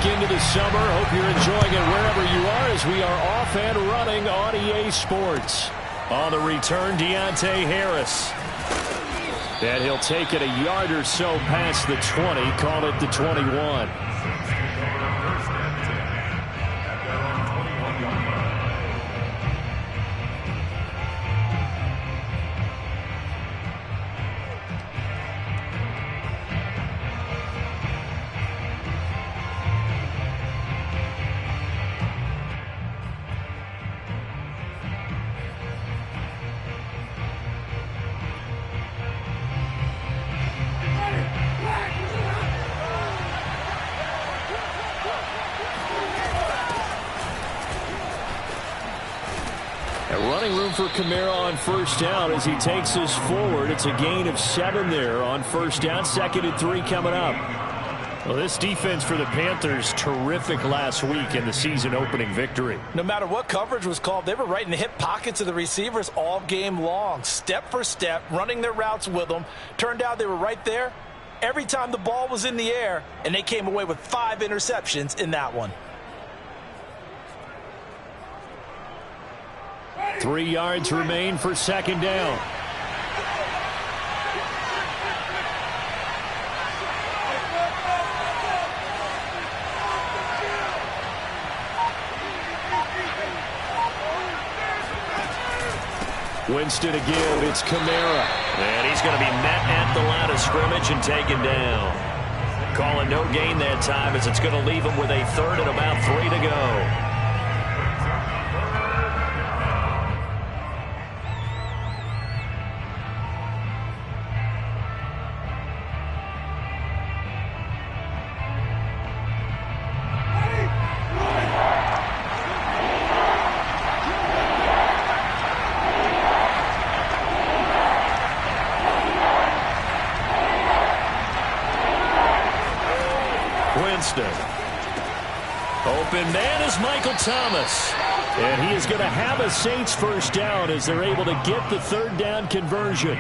back into the summer. Hope you're enjoying it wherever you are as we are off and running on EA Sports. On the return, Deontay Harris. And he'll take it a yard or so past the 20, call it the 21. Running room for Kamara on first down as he takes us forward. It's a gain of 7 there on first down. 2nd and 3 coming up. Well, this defense for the Panthers, terrific last week in the season opening victory. No matter what coverage was called, they were right in the hip pockets of the receivers all game long. Step for step, running their routes with them. Turned out they were right there every time the ball was in the air, and they came away with 5 interceptions in that one. 3 yards remain for 2nd down. Winston to give. It's Kamara. And he's going to be met at the line of scrimmage and taken down. Calling no gain that time as it's going to leave him with a 3rd and about 3 to go. Open man is Michael Thomas. And he is going to have a Saints first down as they're able to get the 3rd down conversion.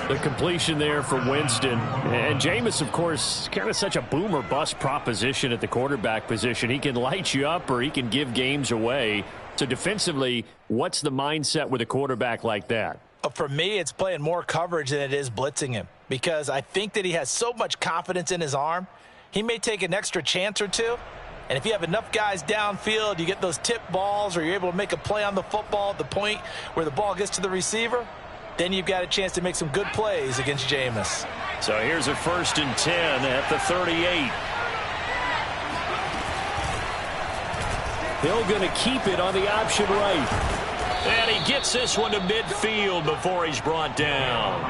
The completion there for Winston. And Jameis, of course, kind of such a boom or bust proposition at the quarterback position. He can light you up or he can give games away. So defensively, what's the mindset with a quarterback like that? For me, it's playing more coverage than it is blitzing him. Because I think that he has so much confidence in his arm. He may take an extra chance or two. And if you have enough guys downfield, you get those tip balls or you're able to make a play on the football at the point where the ball gets to the receiver, then you've got a chance to make some good plays against Jameis. So here's a 1st and 10 at the 38. Hill going to keep it on the option right. And he gets this one to midfield before he's brought down.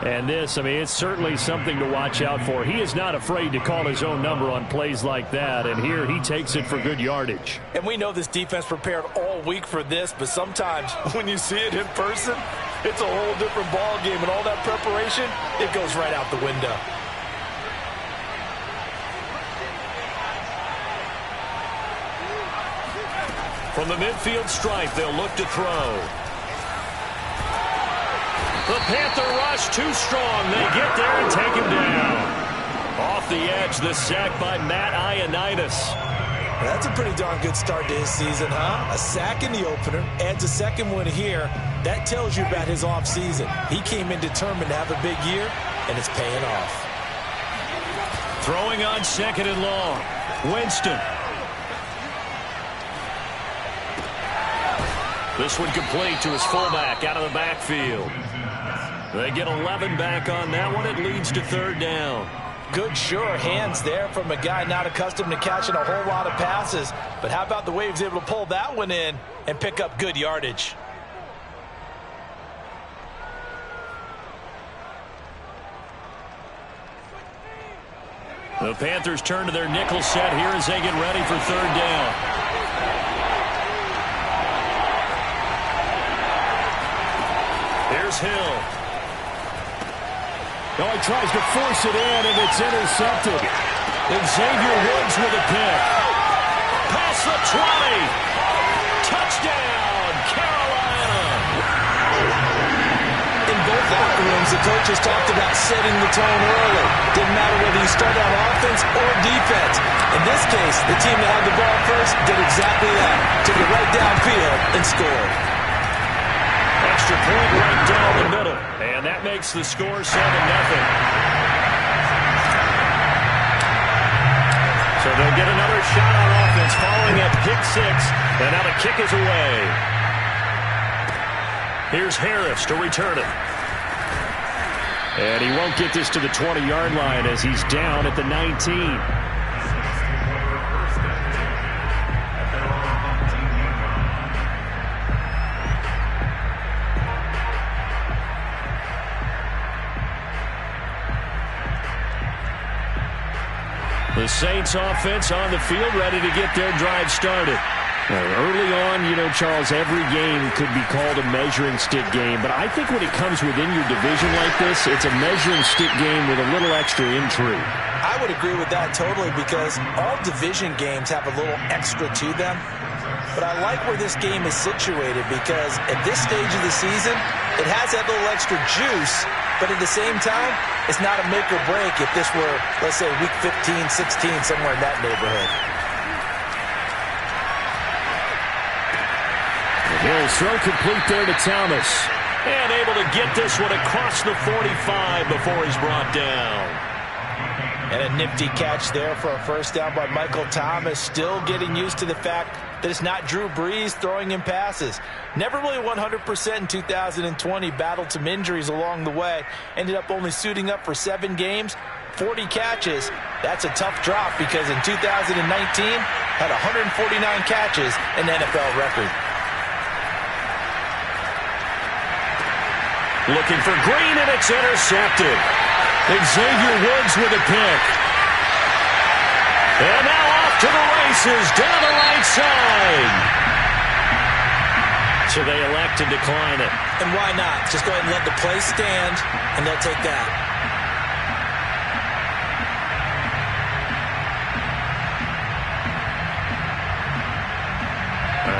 And this, I mean, it's certainly something to watch out for. He is not afraid to call his own number on plays like that. And here he takes it for good yardage. And we know this defense prepared all week for this, but sometimes when you see it in person, it's a whole different ball game. And all that preparation, it goes right out the window. From the midfield stripe, they'll look to throw. The Panther rush too strong. They get there and take him down. Off the edge, the sack by Matt Ioannidis. That's a pretty darn good start to his season, huh? A sack in the opener, adds a 2nd one here. That tells you about his offseason. He came in determined to have a big year, and it's paying off. Throwing on 2nd and long. Winston. This one complete to his fullback out of the backfield. They get 11 back on that one. It leads to 3rd down. Good, sure hands there from a guy not accustomed to catching a whole lot of passes. But how about the way he was able to pull that one in and pick up good yardage? The Panthers turn to their nickel set here as they get ready for 3rd down. Here's Hill. Oh, he tries to force it in, and it's intercepted. Xavier Woods with a pick. Past the 20. Touchdown, Carolina. In both both locker rooms, the coaches talked about setting the tone early. Didn't matter whether you started on offense or defense. In this case, the team that had the ball first did exactly that. Took it right downfield and scored. Extra point right down the middle. And that makes the score 7-0. So they'll get another shot on offense following a pick six. And now the kick is away. Here's Harris to return it. And he won't get this to the 20-yard line as he's down at the 19. The Saints offense on the field ready to get their drive started. Early on, Charles, every game could be called a measuring stick game. But I think when it comes within your division like this, it's a measuring stick game with a little extra intrigue. I would agree with that totally because all division games have a little extra to them. But I like where this game is situated because at this stage of the season, it has that little extra juice. But at the same time, it's not a make or break if this were, let's say, week 15, 16, somewhere in that neighborhood. He'll throw complete there to Thomas. And able to get this one across the 45 before he's brought down. And a nifty catch there for a first down by Michael Thomas. Still getting used to the fact that it's not Drew Brees throwing him passes. Never really 100% in 2020. Battled some injuries along the way. Ended up only suiting up for 7 games. 40 catches. That's a tough drop because in 2019 had 149 catches, an NFL record. Looking for Green, and it's intercepted. Xavier Woods with a pick. And now off to the races down the right side. So they elect to decline it. And why not? Just go ahead and let the play stand, and they'll take that.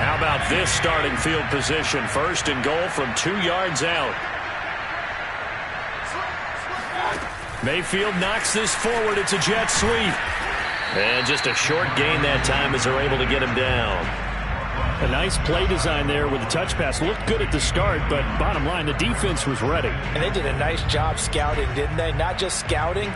How about this starting field position? First and goal from 2 yards out. Mayfield knocks this forward. It's a jet sweep. And just a short gain that time as they're able to get him down. A nice play design there with the touch pass. Looked good at the start, but bottom line, the defense was ready. And they did a nice job scouting, didn't they? Not just scouting,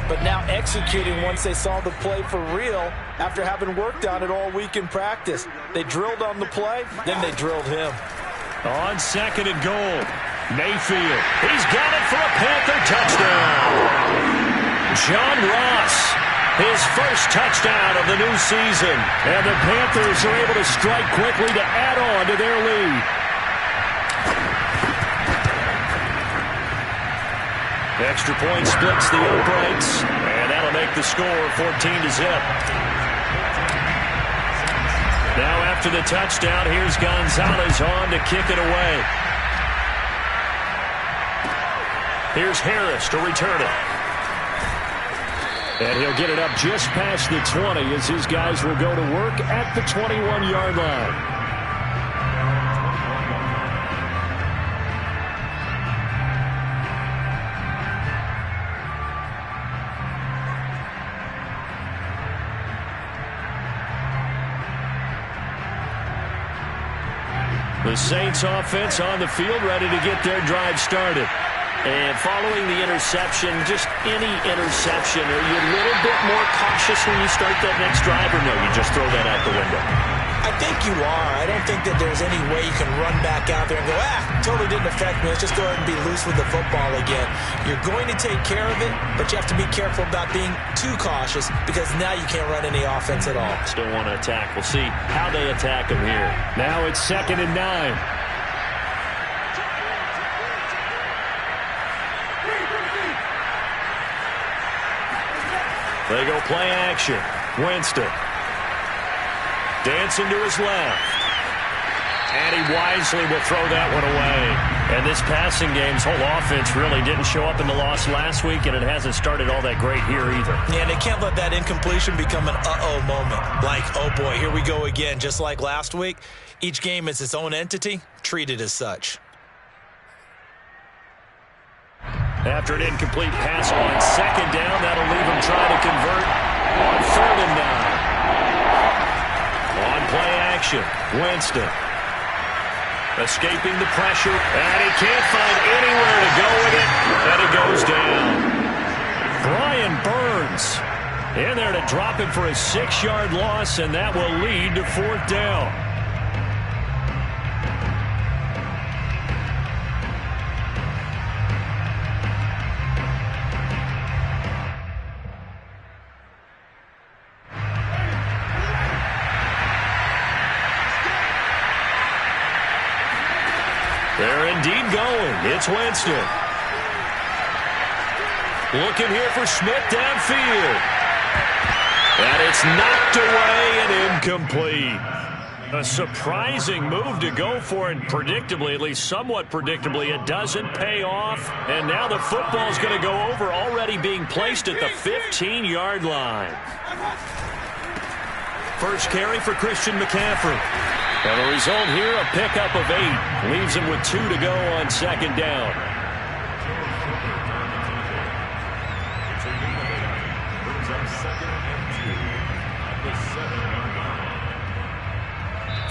but now executing once they saw the play for real after having worked on it all week in practice. They drilled on the play, then they drilled him. On second and goal, Mayfield. He's got it for a Panther touchdown. John Ross, his first touchdown of the new season. And the Panthers are able to strike quickly to add on to their lead. Extra point splits the uprights, and that'll make the score 14-0. Now after the touchdown, here's Gonzalez on to kick it away. Here's Harris to return it. And he'll get it up just past the 20 as his guys will go to work at the 21-yard line. The Saints offense on the field ready to get their drive started. And following the interception, just any interception, are you a little bit more cautious when you start that next drive, or no, you just throw that out the window? I think you are. I don't think that there's any way you can run back out there and go, totally didn't affect me. Let's just go ahead and be loose with the football again. You're going to take care of it, but you have to be careful about being too cautious because now you can't run any offense at all. Still want to attack. We'll see how they attack him here. Now it's 2nd and 9. They go play action. Winston. Dancing to his left. And he wisely will throw that one away. And this passing game's whole offense really didn't show up in the loss last week, and it hasn't started all that great here either. Yeah, and they can't let that incompletion become an uh-oh moment. Like, oh boy, here we go again. Just like last week, each game is its own entity, treated as such. After an incomplete pass on second down, that'll leave him trying to convert on 3rd and 9. On play action, Winston. Escaping the pressure, and he can't find anywhere to go with it, and it goes down. Brian Burns in there to drop him for a 6-yard loss, and that will lead to 4th down. They're indeed going. It's Winston. Looking here for Smith downfield. And it's knocked away and incomplete. A surprising move to go for it, predictably, at least somewhat predictably. It doesn't pay off. And now the football's going to go over, already being placed at the 15-yard line. First carry for Christian McCaffrey. And the result here, a pickup of 8. Leaves him with 2 to go on 2nd down.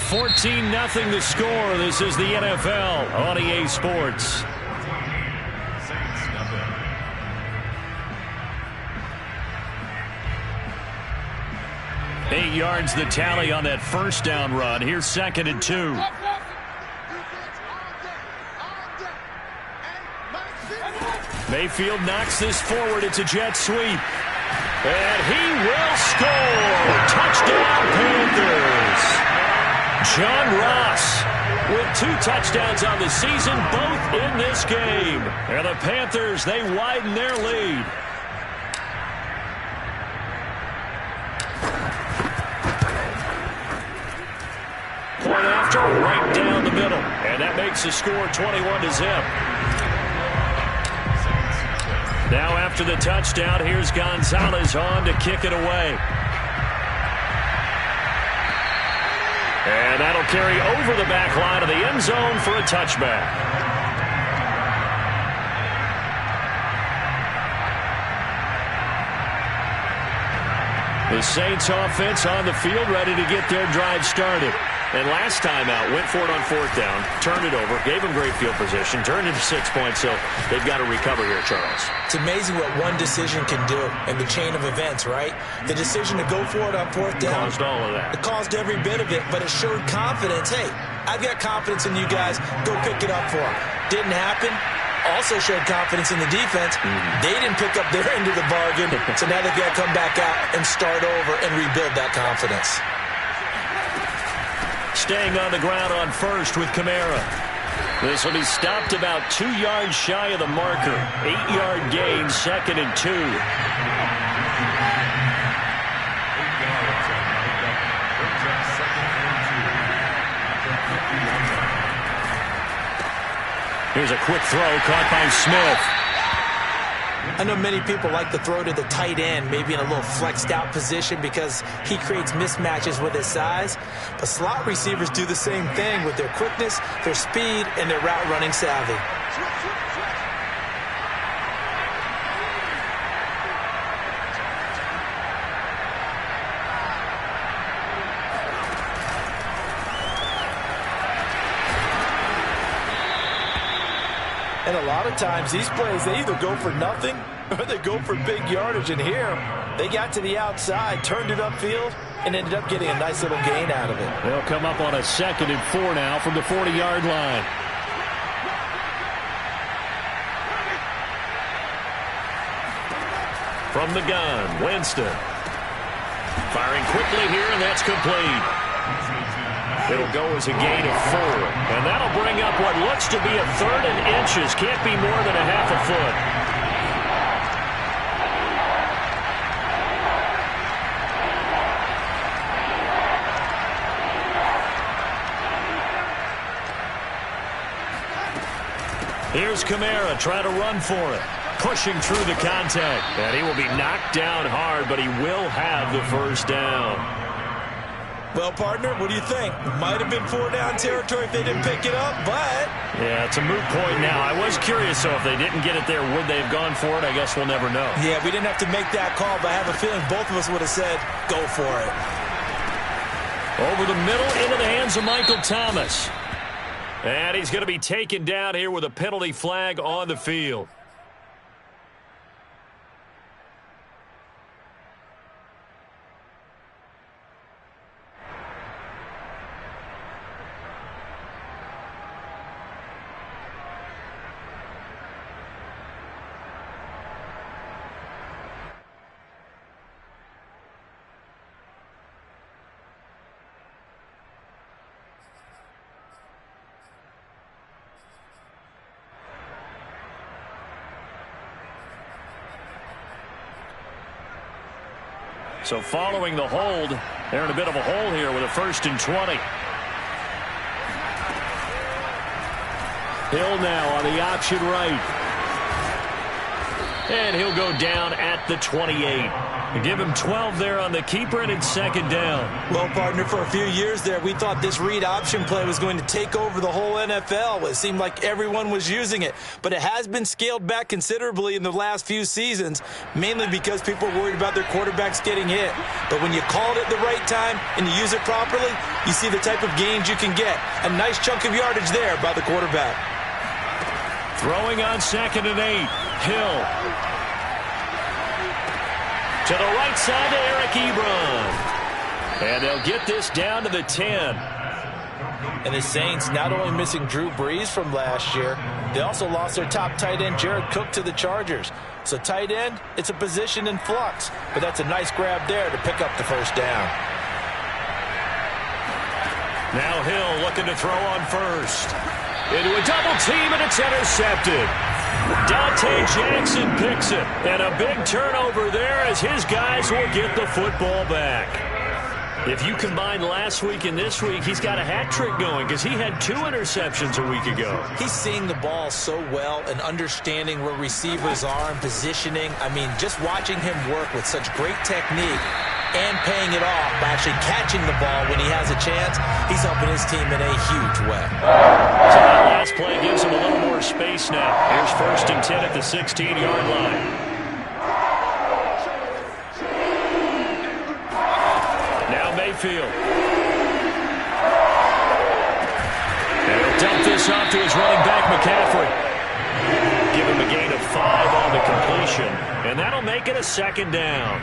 $14-0 the score. This is the NFL on EA Sports. Eight yards the tally on that first down run. Here's 2nd and 2. Mayfield knocks this forward. It's a jet sweep. And he will score. Touchdown Panthers. John Ross with 2 touchdowns on the season, both in this game. And the Panthers, they widen their lead. Point after, right down the middle. And that makes the score 21-0. Now after the touchdown, here's Gonzalez on to kick it away. And that'll carry over the back line of the end zone for a touchback. The Saints offense on the field, ready to get their drive started. And last time out, went for it on 4th down, turned it over, gave them great field position, turned it to 6 points, so they've got to recover here, Charles. It's amazing what one decision can do in the chain of events, right? The decision to go for it on 4th down. Caused all of that. It caused every bit of it, but it showed confidence. Hey, I've got confidence in you guys. Go pick it up for them. Didn't happen. Also showed confidence in the defense. They didn't pick up their end of the bargain, so now they've got to come back out and start over and rebuild that confidence. Staying on the ground on first with Kamara. This will be stopped about 2 yards shy of the marker. 8-yard gain, 2nd and 2. Here's a quick throw caught by Smith. I know many people like to throw to the tight end, maybe in a little flexed out position because he creates mismatches with his size. But slot receivers do the same thing with their quickness, their speed, and their route running savvy. And a lot of times, these plays, they either go for nothing or they go for big yardage. And here, they got to the outside, turned it upfield, and ended up getting a nice little gain out of it. They'll come up on a 2nd and 4 now from the 40-yard line. From the gun, Winston. Firing quickly here, and that's complete. It'll go as a gain of 4. And that'll bring up what looks to be a 3rd and inches. Can't be more than a half a foot. Here's Kamara trying to run for it. Pushing through the contact. And he will be knocked down hard, but he will have the first down. Well, partner, what do you think? Might have been 4-down territory if they didn't pick it up, but... Yeah, it's a moot point now. I was curious, so if they didn't get it there, would they have gone for it? I guess we'll never know. Yeah, we didn't have to make that call, but I have a feeling both of us would have said, go for it. Over the middle, into the hands of Michael Thomas. And he's going to be taken down here with a penalty flag on the field. So following the hold, they're in a bit of a hole here with a 1st and 20. Hill now on the option right. And he'll go down at the 28. Give him 12 there on the keeper, and it's 2nd down. Well, partner, for a few years there, we thought this read option play was going to take over the whole NFL. It seemed like everyone was using it. But it has been scaled back considerably in the last few seasons, mainly because people are worried about their quarterbacks getting hit. But when you call it at the right time and you use it properly, you see the type of gains you can get. A nice chunk of yardage there by the quarterback. Throwing on 2nd and 8. Hill. To the right side to Eric Ebron. And they'll get this down to the 10. And the Saints not only missing Drew Brees from last year, they also lost their top tight end, Jared Cook, to the Chargers. So tight end, it's a position in flux. But that's a nice grab there to pick up the 1st down. Now Hill looking to throw on 1st. Into a double team, and it's intercepted. Dante Jackson picks it. And a big turnover there as his guys will get the football back. If you combine last week and this week, he's got a hat trick going because he had 2 interceptions a week ago. He's seeing the ball so well and understanding where receivers are and positioning. I mean, just watching him work with such great technique and paying it off by actually catching the ball when he has a chance, he's helping his team in a huge way. So that last play gives him a little more space now. Here's 1st and 10 at the 16-yard line. Now Mayfield. And he'll dump this off to his running back, McCaffrey. Give him a gain of 5 on the completion, and that'll make it a 2nd down.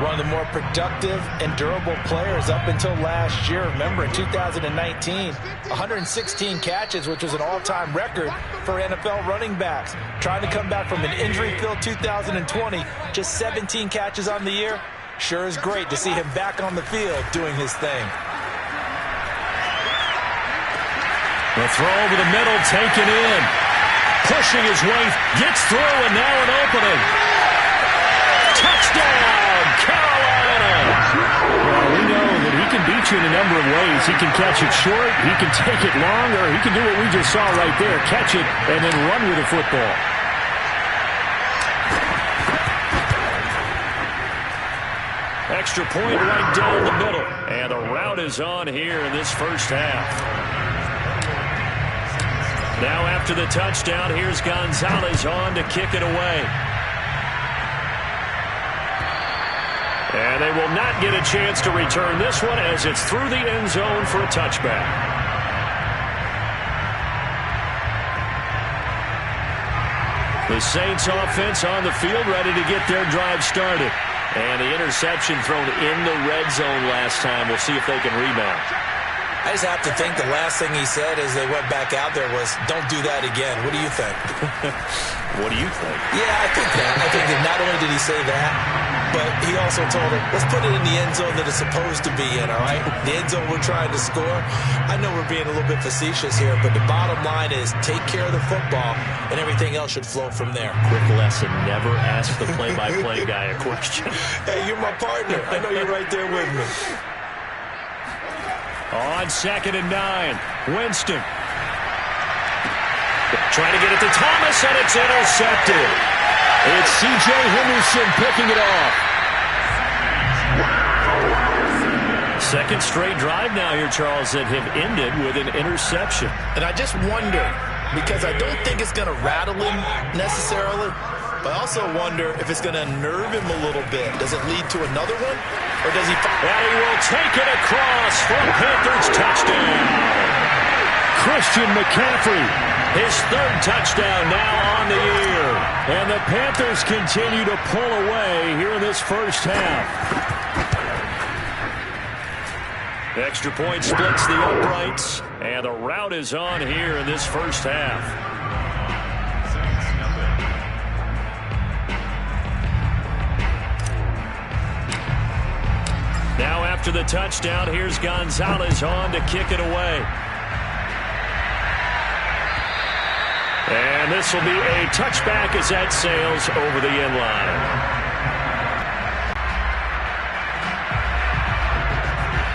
One of the more productive and durable players up until last year. Remember, in 2019, 116 catches, which was an all-time record for NFL running backs. Trying to come back from an injury-filled 2020, just 17 catches on the year. Sure is great to see him back on the field doing his thing. The throw over the middle, taken in. Pushing his way, gets through, and now an opening. Touchdown, Carolina! Well, we know that he can beat you in a number of ways. He can catch it short, he can take it long, or he can do what we just saw right there, catch it and then run with the football. Extra point right down the middle. And the route is on here in this 1st half. Now after the touchdown, here's Gonzalez on to kick it away. And they will not get a chance to return this one as it's through the end zone for a touchback. The Saints offense on the field ready to get their drive started. And the interception thrown in the red zone last time. We'll see if they can rebound. I just have to think the last thing he said as they went back out there was, don't do that again. What do you think? What do you think? Yeah, I think that. I think that not only did he say that, but he also told him, let's put it in the end zone that it's supposed to be in, all right? The end zone we're trying to score. I know we're being a little bit facetious here, but the bottom line is take care of the football, and everything else should flow from there. Quick lesson, never ask the play-by-play guy a question. Hey, you're my partner. I know you're right there with me. On 2nd and 9, Winston. Trying to get it to Thomas, and it's intercepted. It's C.J. Henderson picking it off. Second straight drive now here, Charles, that have ended with an interception. And I just wonder, because I don't think it's going to rattle him necessarily, but I also wonder if it's going to nerve him a little bit. Does it lead to another one? Or does he... And he will take it across for a Panthers touchdown. Christian McCaffrey, his third touchdown now on the year. And the Panthers continue to pull away here in this first half. Extra point splits the uprights, and the route is on here in this first half. Now after the touchdown, here's Gonzalez on to kick it away. And this will be a touchback as that sails over the end line.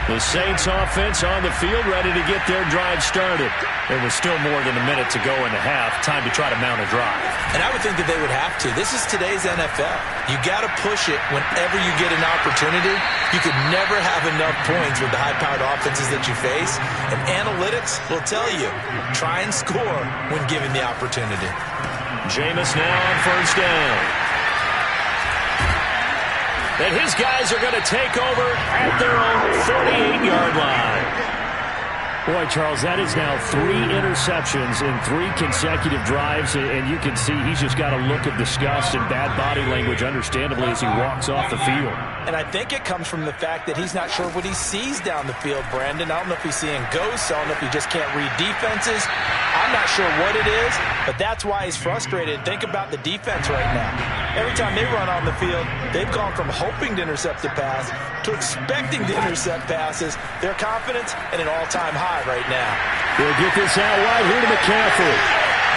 The Saints offense on the field, ready to get their drive started. There was still more than a minute to go in the half. Time to try to mount a drive. And I would think that they would have to. This is today's NFL. You got to push it whenever you get an opportunity. You could never have enough points with the high-powered offenses that you face. And analytics will tell you, try and score when given the opportunity. Jameis now on first down. And his guys are going to take over at their own 48-yard line. Boy, Charles, that is now 3 interceptions in 3 consecutive drives, and you can see he's just got a look of disgust and bad body language, understandably, as he walks off the field. And I think it comes from the fact that he's not sure what he sees down the field, Brandon. I don't know if he's seeing ghosts. I don't know if he just can't read defenses. I'm not sure what it is, but that's why he's frustrated. Think about the defense right now. Every time they run on the field, they've gone from hoping to intercept a pass to expecting to intercept passes. Their confidence at an all-time high right now. They'll get this out wide here to McCaffrey.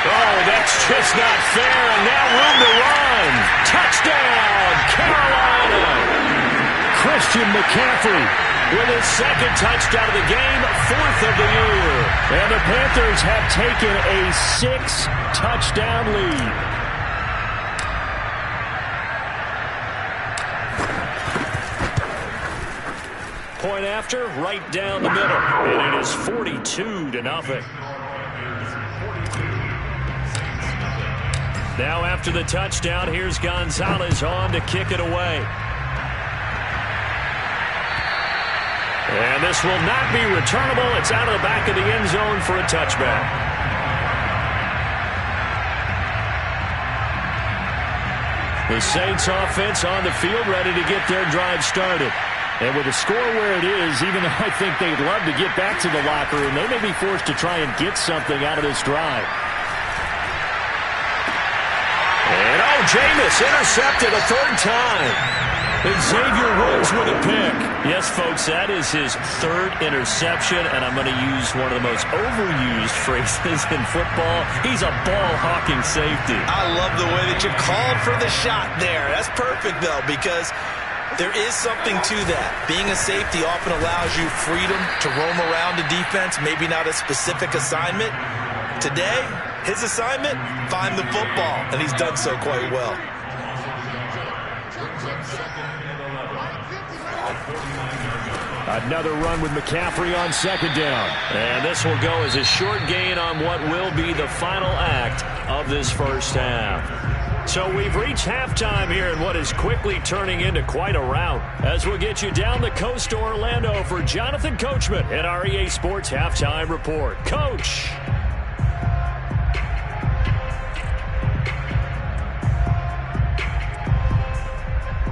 Oh, that's just not fair, and now room to run. Touchdown, Carolina. Christian McCaffrey with his second touchdown of the game, 4th of the year. And the Panthers have taken a 6-touchdown lead. Point after, right down the middle. And it is 42-0. Now after the touchdown, here's Gonzalez on to kick it away. And this will not be returnable. It's out of the back of the end zone for a touchback. The Saints offense on the field, ready to get their drive started. And with the score where it is, even though I think they'd love to get back to the locker room, they may be forced to try and get something out of this drive. And Jameis intercepted a 3rd time. And Xavier Rhodes with a pick. Yes, folks, that is his 3rd interception, and I'm going to use one of the most overused phrases in football. He's a ball-hawking safety. I love the way that you called for the shot there. That's perfect, though, because there is something to that. Being a safety often allows you freedom to roam around a defense, maybe not a specific assignment. Today, his assignment, find the football, and he's done so quite well. Another run with McCaffrey on 2nd down. And this will go as a short gain on what will be the final act of this first half. So we've reached halftime here in what is quickly turning into quite a rout. As we'll get you down the coast to Orlando for Jonathan Coachman at our EA Sports Halftime Report. Coach.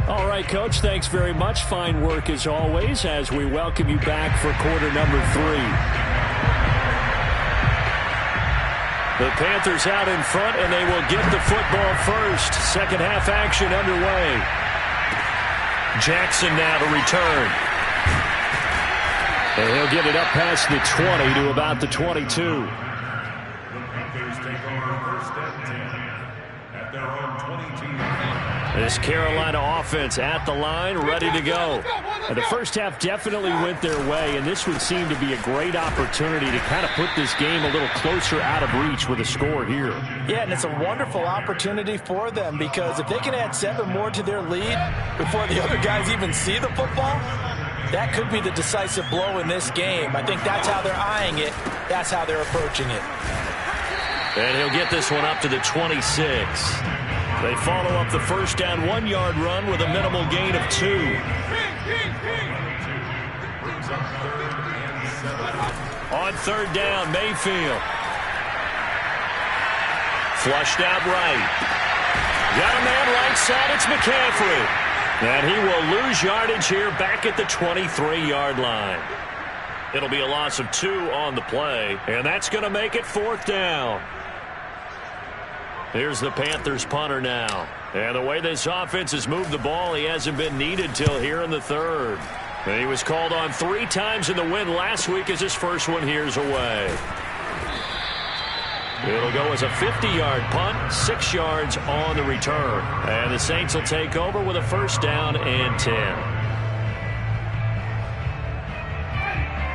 All right, Coach, thanks very much. Fine work as always as we welcome you back for quarter number 3. The Panthers out in front, and they will get the football first. Second half action underway. Jackson now to return. And he'll get it up past the 20 to about the 22. This Carolina offense at the line, ready to go. And the first half definitely went their way, and this would seem to be a great opportunity to kind of put this game a little closer out of reach with a score here. Yeah, and it's a wonderful opportunity for them because if they can add 7 more to their lead before the other guys even see the football, That could be the decisive blow in this game. I think that's how they're eyeing it. That's how they're approaching it. And he'll get this one up to the 26. They follow up the first down 1-yard run with a minimal gain of 2. On third down, Mayfield. Flushed out right. Got a man right side. It's McCaffrey. And he will lose yardage here back at the 23-yard line. It'll be a loss of 2 on the play, and that's going to make it 4th down. Here's the Panthers punter now. And the way this offense has moved the ball, he hasn't been needed till here in the 3rd. And he was called on 3 times in the win last week as his first one here's away. It'll go as a 50-yard punt, 6 yards on the return. And the Saints will take over with a first down and 10.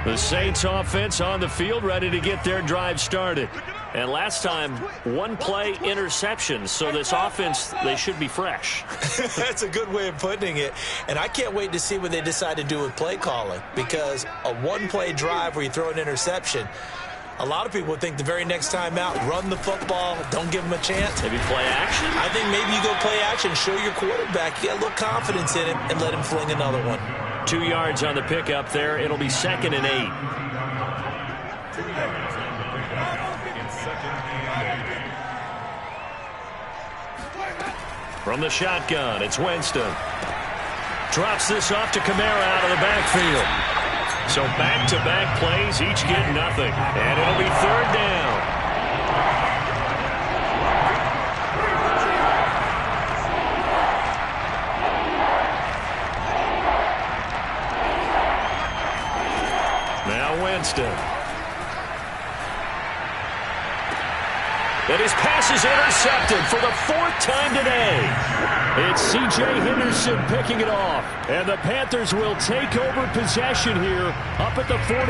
The Saints offense on the field ready to get their drive started. And last time, 1-play interception. So this offense, they should be fresh. That's a good way of putting it. And I can't wait to see what they decide to do with play calling. Because a 1-play drive where you throw an interception, a lot of people would think the very next time out, run the football, don't give them a chance. Maybe play action? I think maybe you go play action, show your quarterback, you got a little confidence in him, and let him fling another one. 2 yards on the pickup there. It'll be 2nd and 8. From the shotgun, it's Winston. Drops this off to Kamara out of the backfield. So back-to-back plays, each get nothing. And it'll be 3rd down. Now Winston. And his pass is intercepted for the 4th time today. It's C.J. Henderson picking it off. And the Panthers will take over possession here up at the 44.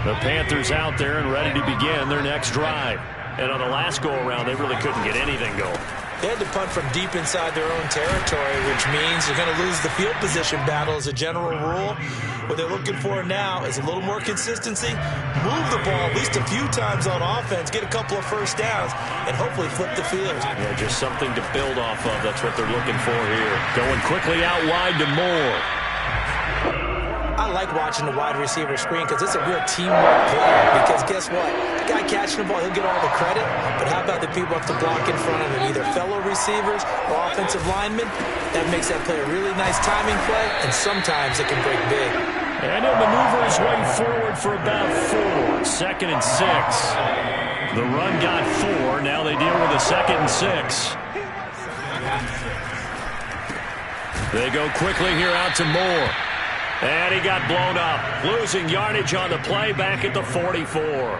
The Panthers out there and ready to begin their next drive. And on the last go-around, they really couldn't get anything going. They had to punt from deep inside their own territory, which means they're going to lose the field position battle as a general rule. What they're looking for now is a little more consistency, move the ball at least a few times on offense, get a couple of first downs, and hopefully flip the field. Yeah, just something to build off of. That's what they're looking for here. Going quickly out wide to Moore. I like watching the wide receiver screen because it's a real teamwork play. Because guess what? The guy catching the ball, he'll get all the credit. But how about the people up to block in front of him, either fellow receivers or offensive linemen? That makes that play a really nice timing play, and sometimes it can break big. And he'll maneuver his way forward for about 4. 2nd and 6. The run got 4. Now they deal with a 2nd and 6. They go quickly here out to Moore. And he got blown up. Losing yardage on the play back at the 44.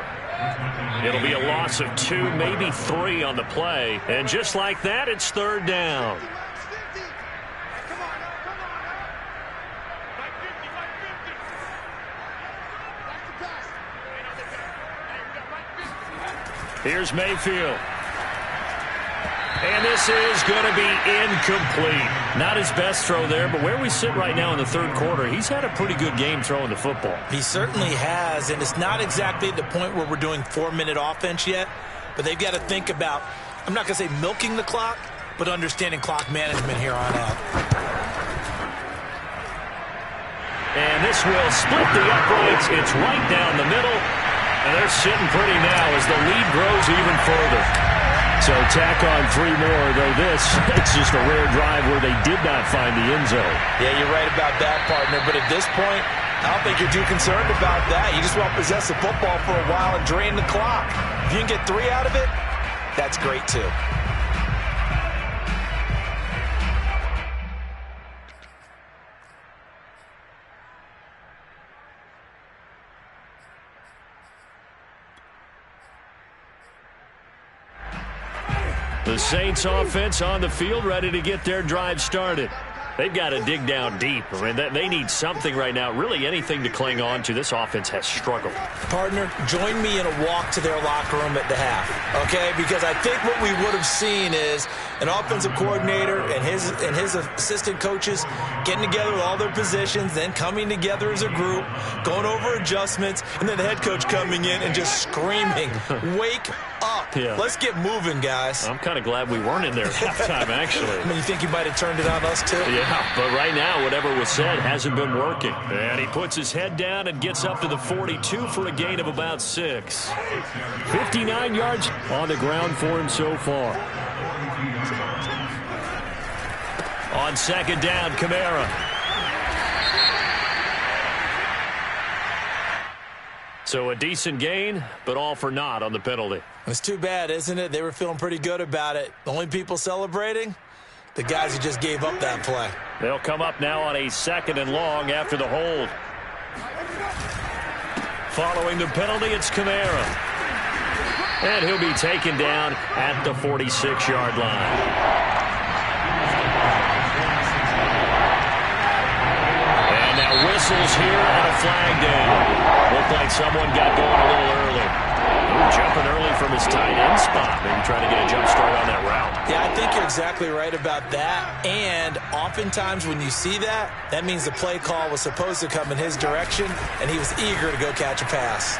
It'll be a loss of 2, maybe 3 on the play. And just like that, it's 3rd down. Here's Mayfield. And this is going to be incomplete. Not his best throw there, but where we sit right now in the 3rd quarter, he's had a pretty good game throwing the football. He certainly has, and it's not exactly at the point where we're doing 4-minute offense yet, but they've got to think about, I'm not going to say milking the clock, but understanding clock management here on out. And this will split the uprights. It's right down the middle, and they're sitting pretty now as the lead grows even further. So tack on 3 more, though this, it's just a rare drive where they did not find the end zone. Yeah, you're right about that, partner. But at this point, I don't think you're too concerned about that. You just want to possess the football for a while and drain the clock. If you can get 3 out of it, that's great, too. The Saints offense on the field ready to get their drive started. They've got to dig down deep. I mean, they need something right now, really anything to cling on to. This offense has struggled. Partner, join me in a walk to their locker room at the half, okay? Because I think what we would have seen is an offensive coordinator and his assistant coaches getting together with all their positions, then coming together as a group, going over adjustments, and then the head coach coming in and just screaming, wake up. Yeah. Let's get moving, guys. I'm kind of glad we weren't in there at halftime, actually. I mean, you think you might have turned it on us, too? Yeah, but right now, whatever was said hasn't been working. And he puts his head down and gets up to the 42 for a gain of about 6. 59 yards on the ground for him so far. On second down, Kamara. So a decent gain, but all for naught on the penalty. It's too bad, isn't it? They were feeling pretty good about it. The only people celebrating, the guys who just gave up that play. They'll come up now on a 2nd and long after the hold. Following the penalty, it's Kamara. And he'll be taken down at the 46-yard line. And now whistles here and a flag down. Looked like someone got going a little early. Ooh, jumping early from his tight end spot. Maybe trying to get a jump start on that route. Yeah, I think you're exactly right about that. And oftentimes when you see that, that means the play call was supposed to come in his direction, and he was eager to go catch a pass.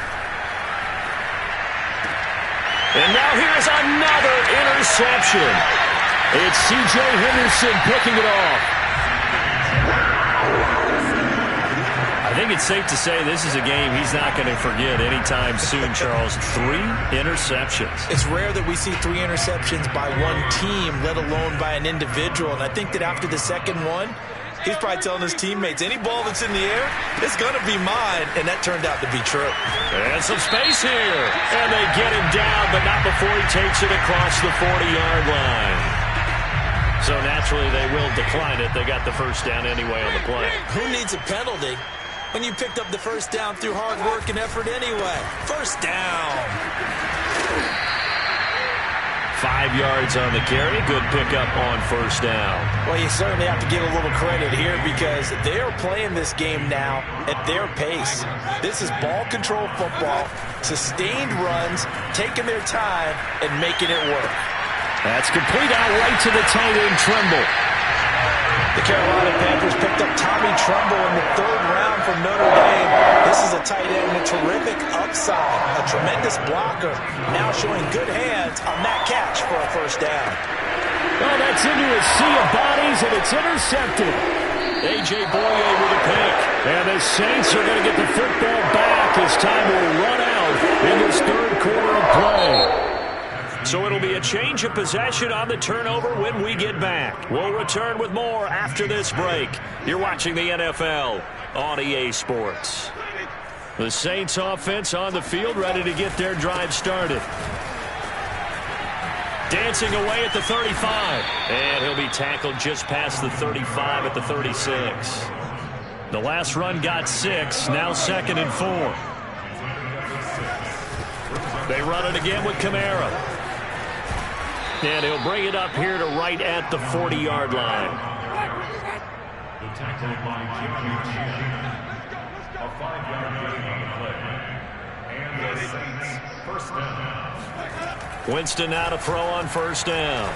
And now here's another interception. It's C.J. Henderson picking it off. I think it's safe to say this is a game he's not going to forget anytime soon, Charles. 3 interceptions. It's rare that we see 3 interceptions by one team, let alone by an individual. And I think that after the second one, he's probably telling his teammates, any ball that's in the air, it's going to be mine. And that turned out to be true. And some space here. And they get him down, but not before he takes it across the 40-yard line. So naturally, they will decline it. They got the first down anyway on the play. Who needs a penalty when you picked up the first down through hard work and effort anyway? First down. 5 yards on the carry. Good pickup on first down. Well, you certainly have to give a little credit here because they are playing this game now at their pace. This is ball control football, sustained runs, taking their time, and making it work. That's complete out right to the tight end, Tremble. The Carolina Panthers picked up Tommy Tremble in the 3rd round from Notre Dame. This is a tight end with terrific upside, a tremendous blocker, now showing good hands on that catch for a first down. Well, that's into a sea of bodies, and it's intercepted. A.J. Boye with a pick. And the Saints are going to get the football back as time will run out in this 3rd quarter of play. So it'll be a change of possession on the turnover when we get back. We'll return with more after this break. You're watching the NFL on EA Sports. The Saints offense on the field, ready to get their drive started. Dancing away at the 35. And he'll be tackled just past the 35 at the 36. The last run got 6, now 2nd and 4. They run it again with Kamara. And he'll bring it up here to right at the 40-yard line. Winston now to throw on first down.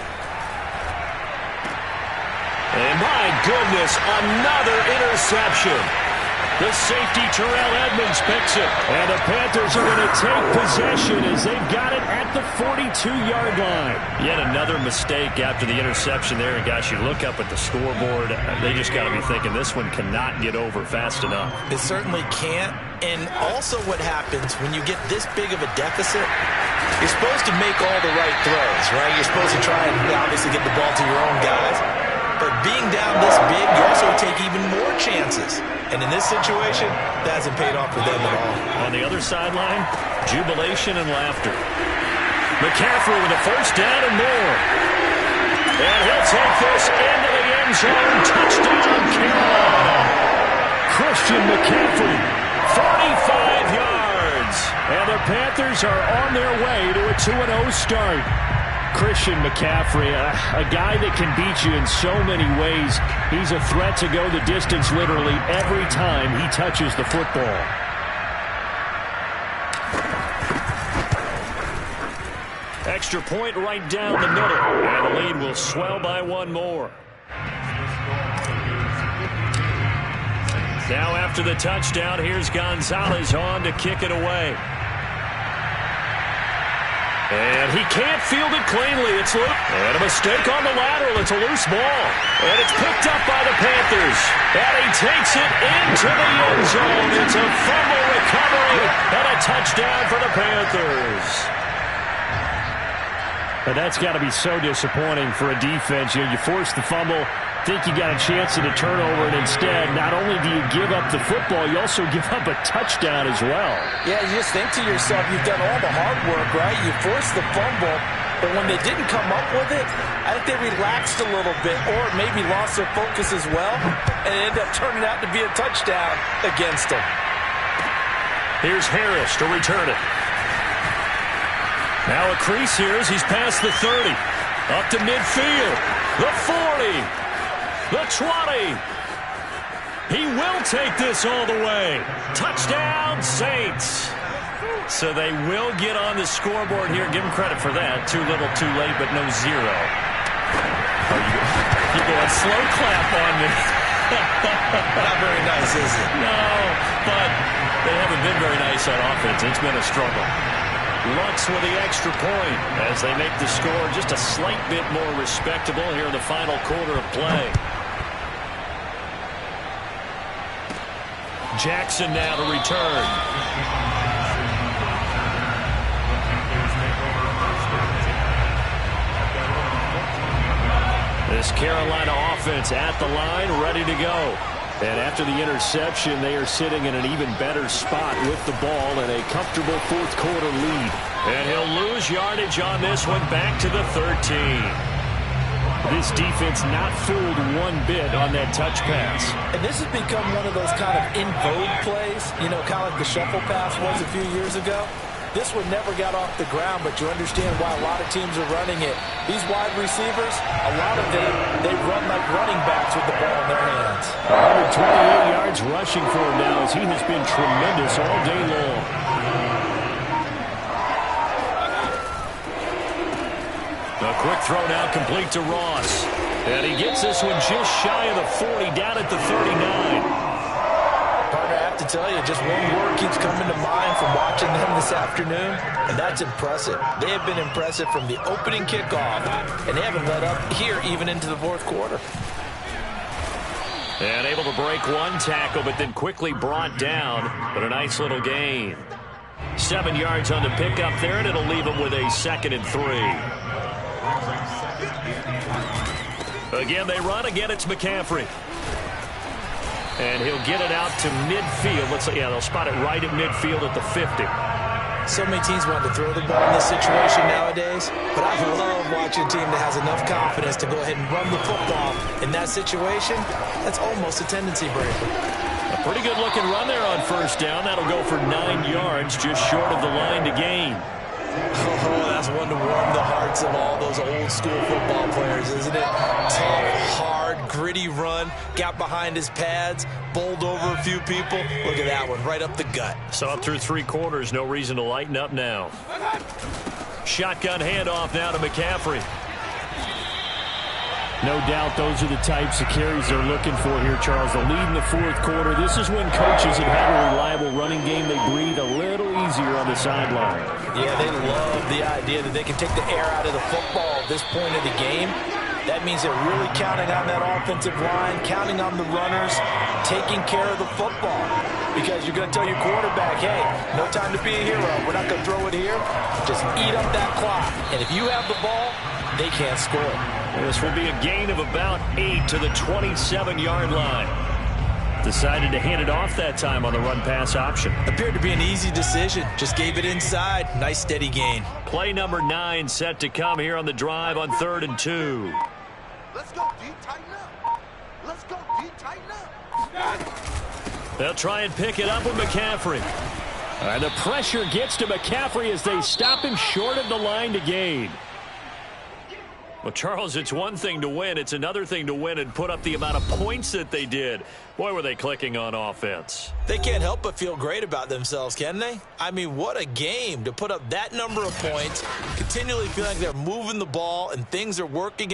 And my goodness, another interception. The safety, Terrell Edmonds, picks it. And the Panthers are going to take possession as they've got it at the 42-yard line. Yet another mistake after the interception there. And, gosh, you look up at the scoreboard, they just got to be thinking this one cannot get over fast enough. It certainly can't. And also what happens when you get this big of a deficit, you're supposed to make all the right throws, right? You're supposed to try and obviously get the ball to your own guys. But being down this big, you also take even more chances. And in this situation, that hasn't paid off for them at all. On the other sideline, jubilation and laughter. McCaffrey with a first down and more. And he'll take this into the end zone. Touchdown, Carolina. Christian McCaffrey, 45 yards. And the Panthers are on their way to a 2-0 start. Christian McCaffrey, a guy that can beat you in so many ways. He's a threat to go the distance literally every time he touches the football. Extra point right down the middle. And the lead will swell by one more. Now after the touchdown, here's Gonzalez on to kick it away. And he can't field it cleanly. It's loose. And a mistake on the lateral. It's a loose ball. And it's picked up by the Panthers. And he takes it into the end zone. It's a fumble recovery and a touchdown for the Panthers. But that's got to be so disappointing for a defense. You force the fumble, think you got a chance at a turnover, and instead, not only do you give up the football, you also give up a touchdown as well. Yeah, you just think to yourself, you've done all the hard work, right? You forced the fumble, but when they didn't come up with it, I think they relaxed a little bit, or maybe lost their focus as well, and it ended up turning out to be a touchdown against them. Here's Harris to return it. Now a crease here as he's past the 30. Up to midfield. The 40. The 20. He will take this all the way. Touchdown, Saints. So they will get on the scoreboard here. Give them credit for that. Too little, too late, but no zero. You're going slow clap on me. Not very nice, is it? No, but they haven't been very nice on offense. It's been a struggle. Lutz with the extra point as they make the score just a slight bit more respectable here in the final quarter of play. Jackson now to return. This Carolina offense at the line, ready to go. And after the interception, they are sitting in an even better spot with the ball and a comfortable fourth quarter lead. And he'll lose yardage on this one, back to the 13. This defense not fooled one bit on that touch pass. And this has become one of those kind of in vogue plays, you know, kind of like the shuffle pass was a few years ago. This one never got off the ground, but you understand why a lot of teams are running it. These wide receivers, a lot of them, they run like running backs with the ball in their hands. 128 yards rushing for him now as he has been tremendous all day long. A quick throw now complete to Ross. And he gets this one just shy of the 40, down at the 39. Partner, I have to tell you, just one word keeps coming to mind from watching them this afternoon, and that's impressive. They have been impressive from the opening kickoff, and they haven't let up here even into the fourth quarter. And able to break one tackle, but then quickly brought down, but a nice little gain. 7 yards on the pickup there, and it'll leave them with a 2nd and 3. Again, they run. Again, it's McCaffrey. And he'll get it out to midfield. Let's see, yeah, they'll spot it right at midfield at the 50. So many teams want to throw the ball in this situation nowadays, but I love watching a team that has enough confidence to go ahead and run the football. In that situation, that's almost a tendency breaker. A pretty good-looking run there on first down. That'll go for 9 yards, just short of the line to gain. Oh, that's one to warm the hearts of all those old-school football players, isn't it? Tough, hard, gritty run, got behind his pads, bowled over a few people. Look at that one, right up the gut. So up through 3 quarters, no reason to lighten up now. Shotgun handoff now to McCaffrey. No doubt those are the types of carries they're looking for here, Charles. The lead in the fourth quarter. This is when coaches have had a reliable running game. They breathe a little easier on the sideline. Yeah, they love the idea that they can take the air out of the football at this point of the game. That means they're really counting on that offensive line, counting on the runners, taking care of the football. Because you're going to tell your quarterback, hey, no time to be a hero. We're not going to throw it here. Just eat up that clock. And if you have the ball, they can't score. This will be a gain of about 8 to the 27-yard line. Decided to hand it off that time on the run-pass option. Appeared to be an easy decision. Just gave it inside. Nice steady gain. Play number 9 set to come here on the drive on 3rd and 2. Let's go, D. Tighten up. Let's go, D. Tighten up. They'll try and pick it up with McCaffrey. And the pressure gets to McCaffrey as they stop him short of the line to gain. Well, Charles, it's one thing to win. It's another thing to win and put up the amount of points that they did. Boy, were they clicking on offense. They can't help but feel great about themselves, can they? I mean, what a game to put up that number of points, continually feeling like they're moving the ball and things are working